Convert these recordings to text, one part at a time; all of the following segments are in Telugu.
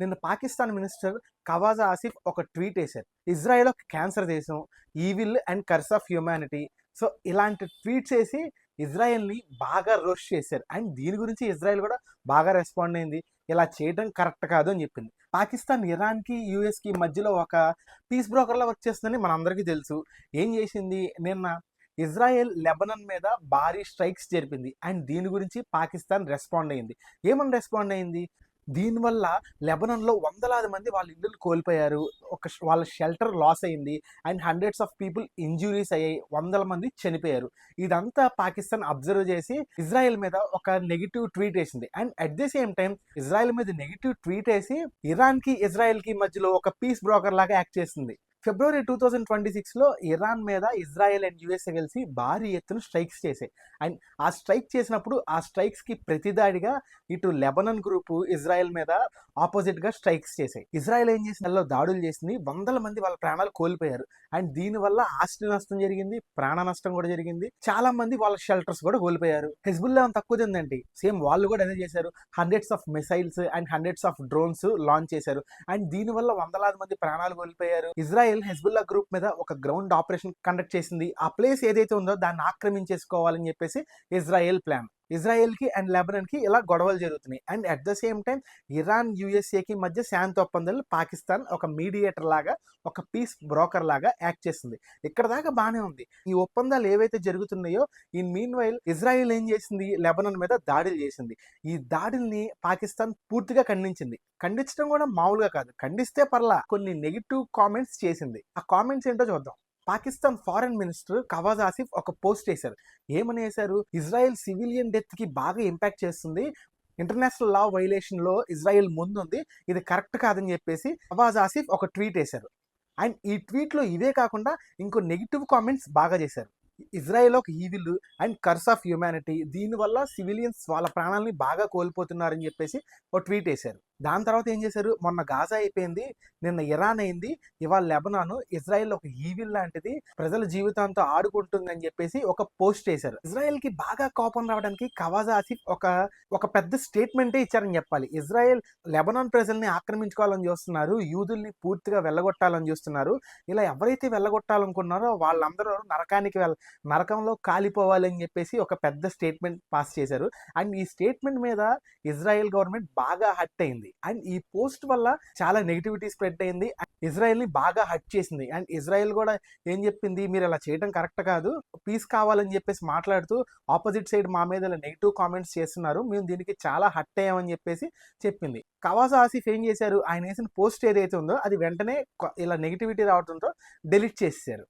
నిన్న పాకిస్తాన్ మినిస్టర్ ఖవాజా ఆసిఫ్ ఒక ట్వీట్ వేశారు. ఇజ్రాయెల్ ఒక క్యాన్సర్ దేశం, evil and curse of humanity. So ఇలాంటి ట్వీట్స్ వేసి ఇజ్రాయెల్ని బాగా రోస్ట్ చేశారు. అండ్ దీని గురించి ఇజ్రాయెల్ కూడా బాగా రెస్పాండ్ అయింది. ఇలా చేయడం కరెక్ట్ కాదు అని చెప్పింది. పాకిస్తాన్ ఇరాన్కి యూఎస్కి మధ్యలో ఒక పీస్ బ్రోకర్లా వర్క్ చేస్తుందని మనందరికీ తెలుసు. ఏం చేసింది, నిన్న ఇజ్రాయెల్ లెబనాన్ మీద భారీ స్ట్రైక్స్ జరిపింది. అండ్ దీని గురించి పాకిస్తాన్ రెస్పాండ్ అయింది. ఏమని రెస్పాండ్ అయింది, దీనివల్ల లెబనాన్లో వందలాది మంది వాళ్ళ ఇల్లులు కోల్పోయారు, వాళ్ళ షెల్టర్ లాస్ అయింది, and hundreds of people injuries అయ్యాయి, వందల మంది చనిపోయారు. ఇదంతా పాకిస్తాన్ అబ్జర్వ్ చేసి ఇజ్రాయెల్ మీద ఒక నెగిటివ్ ట్వీట్ వేసింది. And at the same time Israel మీద నెగిటివ్ ట్వీట్ వేసి ఇరాన్కి ఇజ్రాయెల్కి మధ్యలో ఒక పీస్ బ్రోకర్ లాగా యాక్ట్ చేస్తుంది. ఫిబ్రవరి 2026లో ఇరాన్ మీద ఇజ్రాయెల్ అండ్ యూఎస్ఏ కలిసి భారీ ఎత్తున స్ట్రైక్స్ చేశాయి. అండ్ ఆ స్ట్రైక్ చేసినప్పుడు ఆ స్ట్రైక్స్కి ప్రతిదాడిగా ఇటు లెబనాన్ గ్రూపు ఇజ్రాయెల్ మీద ఆపోజిట్గా స్ట్రైక్స్ చేశాయి. ఇజ్రాయెల్ ఏం చేసిన దాడులు చేసింది, వందల మంది వాళ్ళ ప్రాణాలు కోల్పోయారు. అండ్ దీనివల్ల ఆస్తి నష్టం జరిగింది, ప్రాణ నష్టం కూడా జరిగింది, చాలా మంది వాళ్ళ షెల్టర్స్ కూడా కోల్పోయారు. హెజ్బుల్లా తక్కువ తిందండి, సేమ్ వాళ్ళు కూడా అదే చేశారు. Hundreds of missiles and hundreds of drones launch చేశారు. అండ్ దీనివల్ల వందలాది మంది ప్రాణాలు కోల్పోయారు. ఇజ్రాయెల్ హెజ్బుల్లా గ్రూప్ మీద ఒక గ్రౌండ్ ఆపరేషన్ కండక్ట్ చేసింది. ఆ ప్లేస్ ఏదైతే ఉందో దాన్ని ఆక్రమించేసుకోవాలని చెప్పేసి ఇజ్రాయెల్ ప్లాన్. ఇజ్రాయెల్కి అండ్ లెబనాన్కి ఇలా గొడవలు జరుగుతున్నాయి. And at the same time Iran యూఎస్ఏకి మధ్య శాంతి ఒప్పందాలు పాకిస్తాన్ ఒక మీడియేటర్ లాగా, ఒక పీస్ బ్రోకర్ లాగా యాక్ట్ చేస్తుంది. ఇక్కడ దాకా బాగానే ఉంది. ఈ ఒప్పందాలు ఏవైతే జరుగుతున్నాయో ఇన్ మీన్ వైల్ ఇజ్రాయెల్ ఏం చేసింది, లెబనాన్ మీద దాడులు చేసింది. ఈ దాడుల్ని పాకిస్తాన్ పూర్తిగా ఖండించింది. ఖండించడం కూడా మామూలుగా కాదు, ఖండిస్తే పర్లా కొన్ని నెగిటివ్ కామెంట్స్ చేసింది. ఆ కామెంట్స్ ఏంటో చూద్దాం. పాకిస్తాన్ ఫారెన్ మినిస్టర్ ఖవాజా ఆసిఫ్ ఒక పోస్ట్ వేశారు. ఏమని వేశారు, ఇజ్రాయెల్ సివిలియన్ డెత్ కి బాగా ఇంపాక్ట్ చేస్తుంది, ఇంటర్నేషనల్ లా వైలేషన్ లో ఇజ్రాయెల్ ముందుంది, ఇది కరెక్ట్ కాదని చెప్పేసి ఖవాజా ఆసిఫ్ ఒక ట్వీట్ వేశారు. అండ్ ఈ ట్వీట్లో ఇవే కాకుండా ఇంకో నెగిటివ్ కామెంట్స్ బాగా చేశారు. ఇజ్రాయెల్ ఒక evil and curse of humanity, దీనివల్ల సివిలియన్స్ వాళ్ళ ప్రాణాలని బాగా కోల్పోతున్నారని చెప్పేసి ఒక ట్వీట్ వేశారు. దాని తర్వాత ఏం చేశారు, మొన్న గాజా అయిపోయింది, నిన్న ఇరాన్ అయింది, ఇవాళ లెబనాన్, ఇజ్రాయెల్ ఒక ఈవిల్ లాంటిది, ప్రజల జీవితాంతో ఆడుకుంటుందని చెప్పేసి ఒక పోస్ట్ చేశారు. ఇజ్రాయెల్ కి బాగా కోపం రావడానికి ఖవాజా ఆసిఫ్ ఒక పెద్ద స్టేట్మెంటే ఇచ్చారని చెప్పాలి. ఇజ్రాయెల్ లెబనాన్ ప్రజల్ని ఆక్రమించుకోవాలని చూస్తున్నారు, యూదుల్ని పూర్తిగా వెళ్ళగొట్టాలని చూస్తున్నారు, ఇలా ఎవరైతే వెళ్ళగొట్టాలనుకున్నారో వాళ్ళందరూ నరకంలో కాలిపోవాలని చెప్పేసి ఒక పెద్ద స్టేట్మెంట్ పాస్ చేశారు. అండ్ ఈ స్టేట్మెంట్ మీద ఇజ్రాయెల్ గవర్నమెంట్ బాగా హట్ అయింది. అండ్ ఈ పోస్ట్ వల్ల చాలా నెగిటివిటీ స్ప్రెడ్ అయింది, ఇజ్రాయెల్ ని బాగా హట్ చేసింది. అండ్ ఇజ్రాయెల్ కూడా ఏం చెప్పింది, మీరు ఇలా చేయడం కరెక్ట్ కాదు, పీస్ కావాలని చెప్పేసి మాట్లాడుతూ ఆపోజిట్ సైడ్ మా మీద ఇలా నెగిటివ్ కామెంట్స్ చేస్తున్నారు, మేము దీనికి చాలా హట్ అయ్యామని చెప్పేసి చెప్పింది. ఖవాజా ఆసిఫ్ ఏం చేశారు, ఆయన వేసిన పోస్ట్ ఏదైతే ఉందో అది వెంటనే ఇలా నెగిటివిటీ రావడంతో డెలీట్ చేశారు.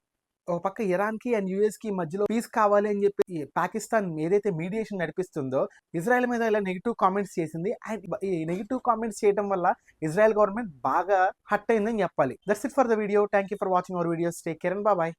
ఒక పక్క ఇరాన్కి అండ్ యూఎస్కి మధ్యలో పీస్ కావాలి అని చెప్పి పాకిస్తాన్ ఏదైతే మీడియేషన్ నడిపిస్తుందో ఇజ్రాయెల్ మీద ఇలా నెగిటివ్ కామెంట్స్ చేసింది. అండ్ ఈ నెగిటివ్ కామెంట్స్ చేయడం వల్ల ఇజ్రాయెల్ గవర్నమెంట్ బాగా హట్ అయిందని చెప్పాలి. That's it for the video. Thank you for watching our videos. Take care and bye.